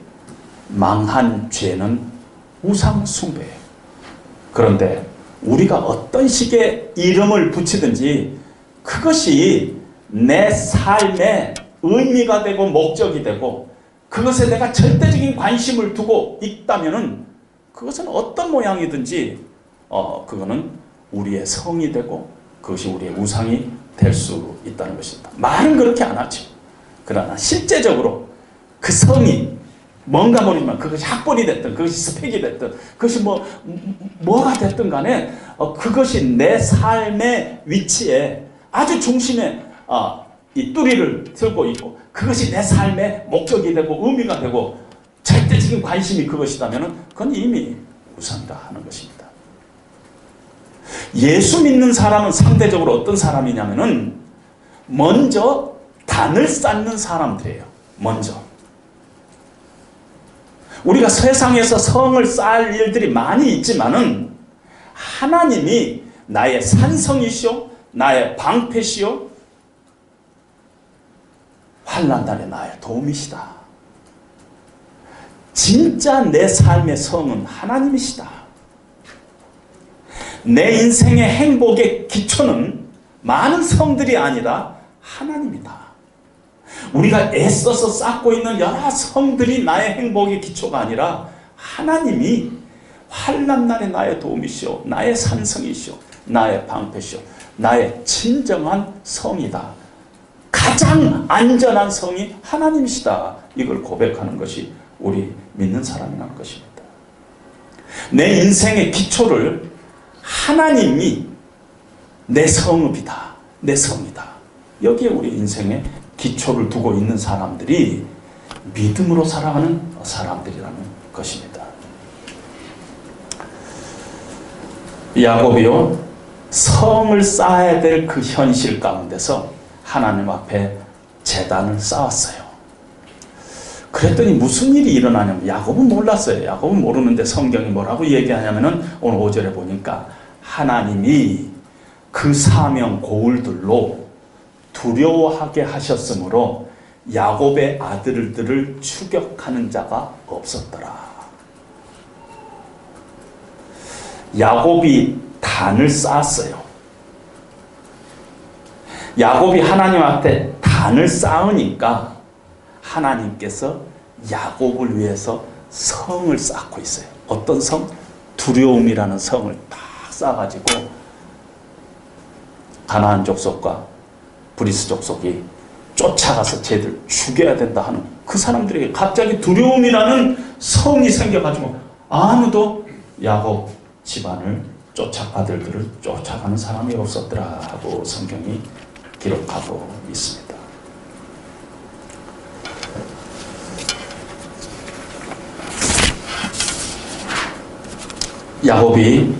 망한 죄는 우상 숭배예요. 그런데 우리가 어떤 식의 이름을 붙이든지 그것이 내 삶의 의미가 되고 목적이 되고 그것에 내가 절대적인 관심을 두고 있다면은 그것은 어떤 모양이든지 그거는 우리의 성이 되고 그것이 우리의 우상이 될 수 있다는 것입니다. 말은 그렇게 안 하죠. 그러나 실제적으로 그 성이 뭔가 모르지만 그것이 학벌이 됐든 그것이 스펙이 됐든 그것이 뭐가 됐든 간에 그것이 내 삶의 위치에 아주 중심에 이 뚜리를 들고 있고 그것이 내 삶의 목적이 되고 의미가 되고 절대적인 관심이 그것이라면 그건 이미 우상이다 하는 것입니다. 예수 믿는 사람은 상대적으로 어떤 사람이냐면은 먼저 단을 쌓는 사람들이에요. 먼저 우리가 세상에서 성을 쌓을 일들이 많이 있지만은 하나님이 나의 산성이시오, 나의 방패시오, 환난날에 나의 도움이시다. 진짜 내 삶의 성은 하나님이시다. 내 인생의 행복의 기초는 많은 성들이 아니라 하나님이다. 우리가 애써서 쌓고 있는 여러 성들이 나의 행복의 기초가 아니라 하나님이 환난날에 나의 도움이시오, 나의 산성이시오, 나의 방패시오, 나의 진정한 성이다. 가장 안전한 성이 하나님이시다. 이걸 고백하는 것이 우리 믿는 사람이라는 것입니다. 내 인생의 기초를 하나님이 내 성읍이다, 내 성이다. 여기에 우리 인생의 기초를 두고 있는 사람들이 믿음으로 살아가는 사람들이라는 것입니다. 야곱이요, 성을 쌓아야 될 그 현실 가운데서 하나님 앞에 제단을 쌓았어요. 그랬더니 무슨 일이 일어나냐면 야곱은 몰랐어요. 야곱은 모르는데 성경이 뭐라고 얘기하냐면은 오늘 5절에 보니까 하나님이 그 사명 고울들로 두려워하게 하셨으므로 야곱의 아들들을 추격하는 자가 없었더라. 야곱이 단을 쌓았어요. 야곱이 하나님 앞에 단을 쌓으니까 하나님께서 야곱을 위해서 성을 쌓고 있어요. 어떤 성? 두려움이라는 성을 딱 쌓아가지고 가나안 족속과 브리스 족속이 쫓아가서 쟤들 죽여야 된다 하는 그 사람들에게 갑자기 두려움이라는 성이 생겨가지고 아무도 야곱 집안을 아들들을 쫓아가는 사람이 없었더라 하고 성경이 기록하고 있습니다. 야곱이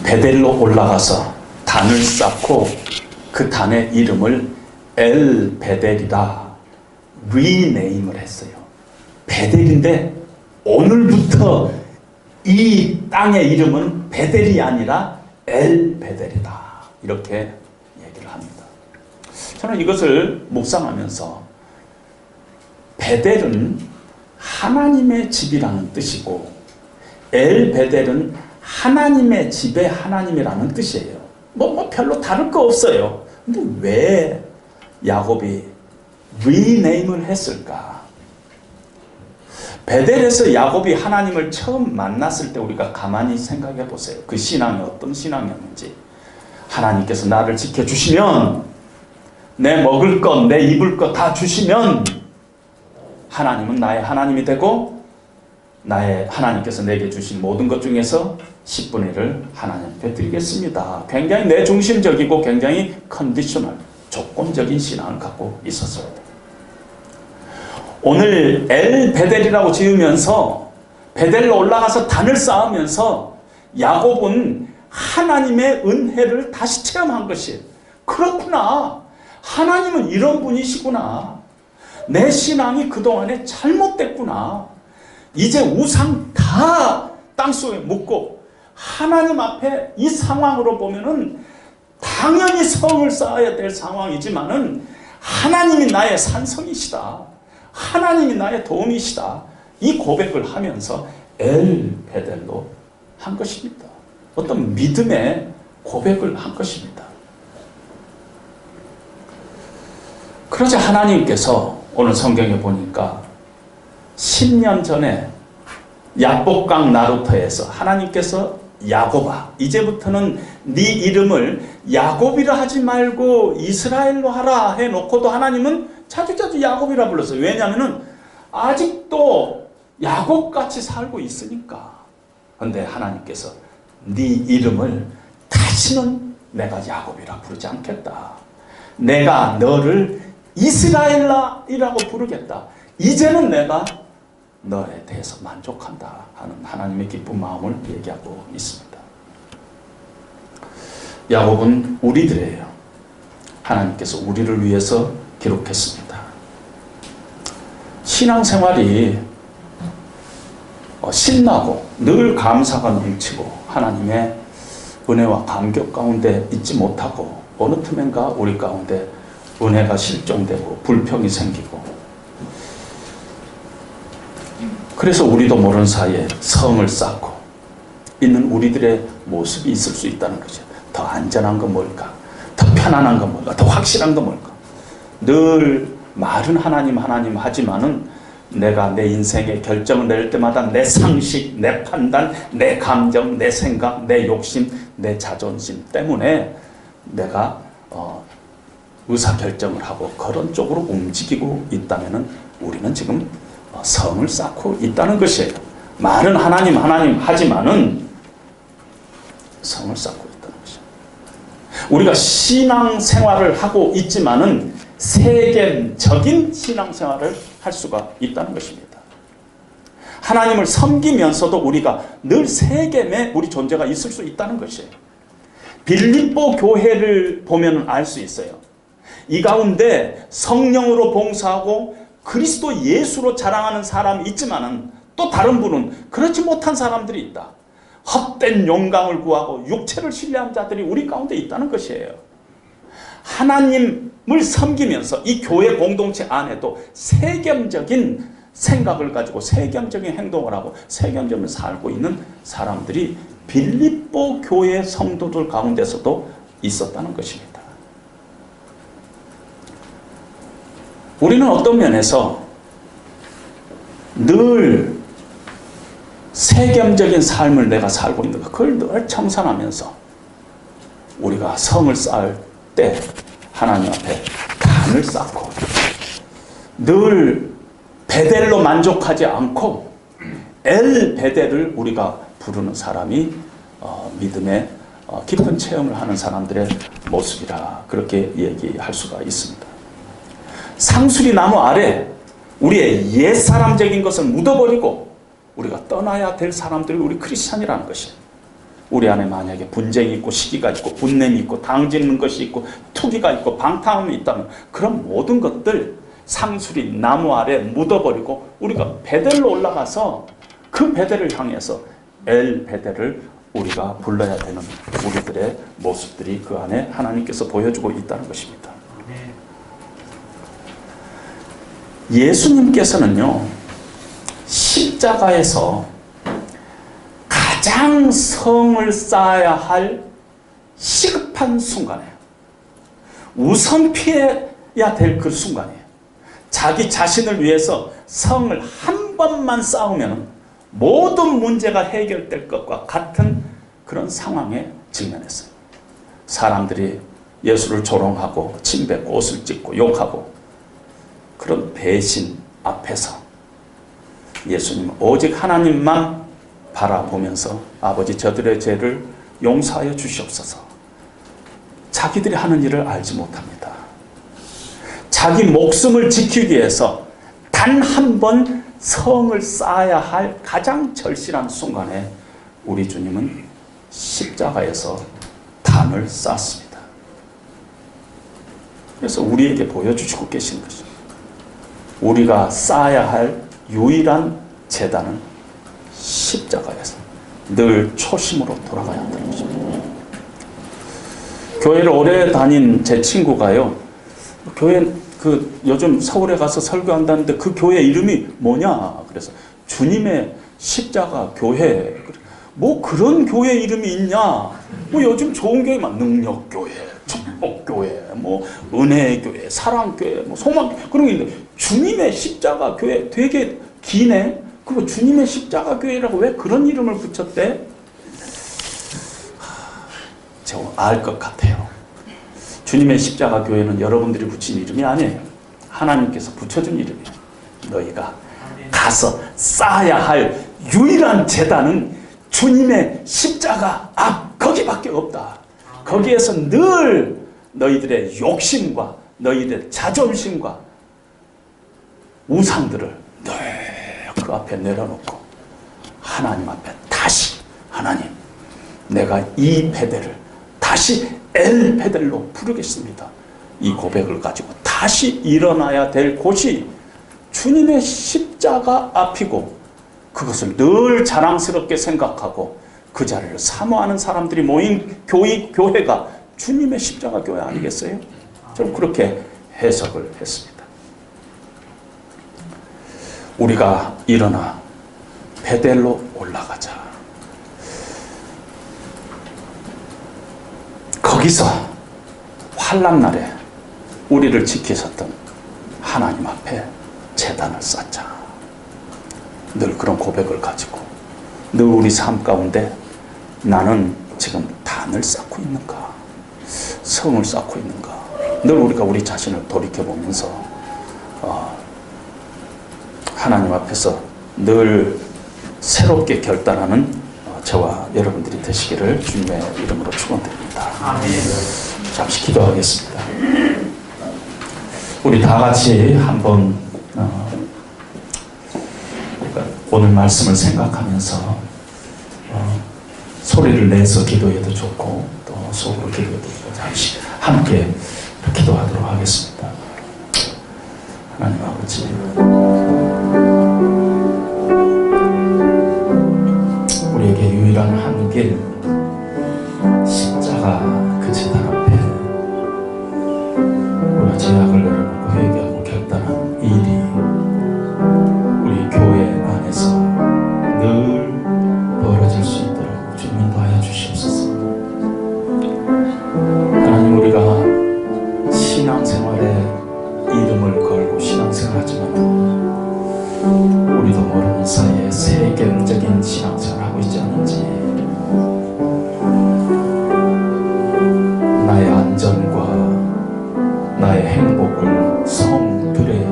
베델로 올라가서 단을 쌓고 그 단의 이름을 엘 베델이라 리네임을 했어요. 베델인데 오늘부터 이 땅의 이름은 베델이 아니라 엘 베델이다. 이렇게 얘기를 합니다. 저는 이것을 묵상하면서 베델은 하나님의 집이라는 뜻이고 엘 베델은 하나님의 집의 하나님이라는 뜻이에요. 뭐 별로 다를 거 없어요. 근데 왜 야곱이 리네임을 했을까? 베델에서 야곱이 하나님을 처음 만났을 때 우리가 가만히 생각해 보세요. 그 신앙이 어떤 신앙이었는지. 하나님께서 나를 지켜주시면, 내 먹을 것, 내 입을 것 다 주시면 하나님은 나의 하나님이 되고 나의 하나님께서 내게 주신 모든 것 중에서 10분의 1을 하나님께 드리겠습니다. 굉장히 내중심적이고 굉장히 컨디셔널, 조건적인 신앙을 갖고 있었습니다. 오늘 엘 베델이라고 지으면서 베델로 올라가서 단을 쌓으면서 야곱은 하나님의 은혜를 다시 체험한 것이에요. 그렇구나. 하나님은 이런 분이시구나. 내 신앙이 그동안에 잘못됐구나. 이제 우상 다 땅속에 묻고 하나님 앞에 이 상황으로 보면은 당연히 성을 쌓아야 될 상황이지만은 하나님이 나의 산성이시다. 하나님이 나의 도움이시다. 이 고백을 하면서 엘 베델로 한 것입니다. 어떤 믿음의 고백을 한 것입니다. 그러자 하나님께서 오늘 성경에 보니까 10년 전에 야복강 나루터에서 하나님께서 야곱아, 이제부터는 네 이름을 야곱이라 하지 말고 이스라엘로 하라 해놓고도 하나님은 자주자주 야곱이라 불렀어요. 왜냐하면 아직도 야곱같이 살고 있으니까. 그런데 하나님께서 네 이름을 다시는 내가 야곱이라 부르지 않겠다. 내가 너를 이스라엘이라고 부르겠다. 이제는 내가 너에 대해서 만족한다 하는 하나님의 기쁜 마음을 얘기하고 있습니다. 야곱은 우리들이에요. 하나님께서 우리를 위해서 기록했습니다. 신앙생활이 신나고 늘 감사가 넘치고 하나님의 은혜와 감격 가운데 있지 못하고 어느 틈엔가 우리 가운데 은혜가 실종되고 불평이 생기고, 그래서 우리도 모르는 사이에 성을 쌓고 있는 우리들의 모습이 있을 수 있다는 거죠. 더 안전한 건 뭘까? 더 편안한 건 뭘까? 더 확실한 건 뭘까? 늘 말은 하나님 하지만은 내가 내 인생의 결정을 낼 때마다 내 상식, 내 판단, 내 감정, 내 생각, 내 욕심, 내 자존심 때문에 내가 의사결정을 하고 그런 쪽으로 움직이고 있다면 우리는 지금 성을 쌓고 있다는 것이에요. 말은 하나님 하지만은 성을 쌓고 있다는 것이에요. 우리가 신앙생활을 하고 있지만은 세겜적인 신앙생활을 할 수가 있다는 것입니다. 하나님을 섬기면서도 우리가 늘 세겜에 우리 존재가 있을 수 있다는 것이에요. 빌립보 교회를 보면 알 수 있어요. 이 가운데 성령으로 봉사하고 그리스도 예수로 자랑하는 사람이 있지만은 또 다른 분은 그렇지 못한 사람들이 있다. 헛된 영광을 구하고 육체를 신뢰한 자들이 우리 가운데 있다는 것이에요. 하나님을 섬기면서 이 교회 공동체 안에도 세겜적인 생각을 가지고 세겜적인 행동을 하고 세겜적으로 살고 있는 사람들이 빌립보 교회 성도들 가운데서도 있었다는 것입니다. 우리는 어떤 면에서 늘 세겜적인 삶을 내가 살고 있는가, 그걸 늘 청산하면서 우리가 성을 쌓을 때 하나님 앞에 단을 쌓고 늘 베델로 만족하지 않고 엘 베델을 우리가 부르는 사람이 믿음의 깊은 체험을 하는 사람들의 모습이라 그렇게 얘기할 수가 있습니다. 상수리 나무 아래 우리의 옛사람적인 것을 묻어버리고 우리가 떠나야 될 사람들이 우리 크리스찬이라는 것이에요. 우리 안에 만약에 분쟁이 있고 시기가 있고 분냄이 있고 당짓는 것이 있고 투기가 있고 방탕함이 있다면 그런 모든 것들 상수리 나무 아래 묻어버리고 우리가 베델로 올라가서 그 베델을 향해서 엘 베델을 우리가 불러야 되는 우리들의 모습들이 그 안에 하나님께서 보여주고 있다는 것입니다. 예수님께서는요, 십자가에서 가장 성을 쌓아야 할 시급한 순간에 우선 피해야 될 그 순간이에요. 자기 자신을 위해서 성을 한 번만 쌓으면 모든 문제가 해결될 것과 같은 그런 상황에 직면했어요. 사람들이 예수를 조롱하고 침뱉고 옷을 찢고 욕하고 그런 배신 앞에서 예수님은 오직 하나님만 바라보면서 아버지 저들의 죄를 용서하여 주시옵소서. 자기들이 하는 일을 알지 못합니다. 자기 목숨을 지키기 위해서 단 한 번 성을 쌓아야 할 가장 절실한 순간에 우리 주님은 십자가에서 단을 쌓습니다. 그래서 우리에게 보여주시고 계신 것입니다. 우리가 쌓아야 할 유일한 제단은 십자가에서 늘 초심으로 돌아가야 한다는 것입니다. 교회를 오래 다닌 제 친구가요, 교회 요즘 서울에 가서 설교한다는데 그 교회 이름이 뭐냐? 그래서 주님의 십자가 교회. 뭐 그런 교회 이름이 있냐? 뭐 요즘 좋은 교회만 능력교회, 축복교회, 뭐 은혜교회, 사랑교회, 뭐 소망 그런 게 있는데 주님의 십자가 교회 되게 기네. 그리고 주님의 십자가 교회라고 왜 그런 이름을 붙였대? 제가 알 것 같아요. 주님의 십자가 교회는 여러분들이 붙인 이름이 아니에요. 하나님께서 붙여준 이름이에요. 너희가 가서 쌓아야 할 유일한 제단은 주님의 십자가 앞 거기밖에 없다. 거기에서 늘 너희들의 욕심과 너희들의 자존심과 우상들을 늘 그 앞에 내려놓고 하나님 앞에 다시 하나님, 내가 이 베델을 다시 엘 베델로 부르겠습니다. 이 고백을 가지고 다시 일어나야 될 곳이 주님의 십자가 앞이고 그것을 늘 자랑스럽게 생각하고 그 자리를 사모하는 사람들이 모인 교회가 주님의 십자가 교회 아니겠어요? 저는 그렇게 해석을 했습니다. 우리가 일어나 베델로 올라가자. 거기서 환난 날에 우리를 지키셨던 하나님 앞에 제단을 쌓자. 늘 그런 고백을 가지고 늘 우리 삶 가운데 나는 지금 단을 쌓고 있는가, 성을 쌓고 있는가, 늘 우리가 우리 자신을 돌이켜보면서 하나님 앞에서 늘 새롭게 결단하는 저와 여러분들이 되시기를 주님의 이름으로 축원드립니다. 잠시 기도하겠습니다. 우리 다 같이 한번 오늘 말씀을 생각하면서 소리를 내서 기도해도 좋고 또 속으로 기도해도 좋고 잠시 함께 기도하도록 하겠습니다. 하나님 아버지, 우리에게 유일한 한 길, 십자가 그 제단 앞에 우리가 죄악을 내려놓고 회개하고 결단한 일이 우리 교회 안에서 늘 벌어질 수 있도록 주님 인도하여 주시옵소서. 하나님, 우리가 신앙생활에 이름을 걸고 신앙생활하지만 객관적인 신앙생활을 하고 있지 않은지, 나의 안전과 나의 행복을 성들에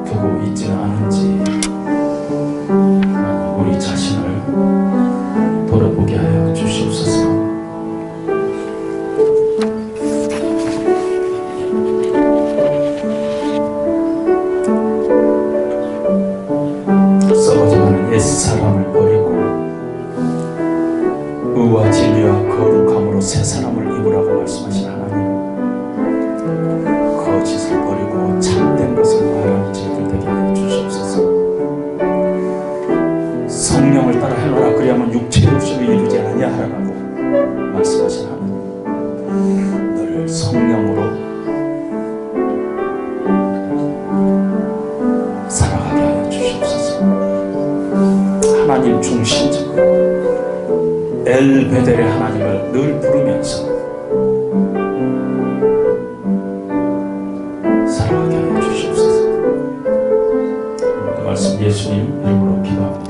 두고 있지는 않은지 우리 자신을 돌아보게 하여 주시옵소서. 썩어져가는 옛사람을 버리고 의와 진리와 거룩함으로 새 사람을 입으라고 말씀하신 하나님, 거짓을 버리고 참된 것을 말하는 저희들 되게 하여 주시옵소서. 성령을 따라 행하라, 그리하면 육체의 욕심을 이루지 아니하라고 말씀하신 하나님, 늘 성령으로 살아가게 하여 주시옵소서. 하나님 중심적 엘베델의 하나님을 늘 부르면서 살아가게 하여 주시옵소서. 그 말씀 예수님 이름으로 기도합니다.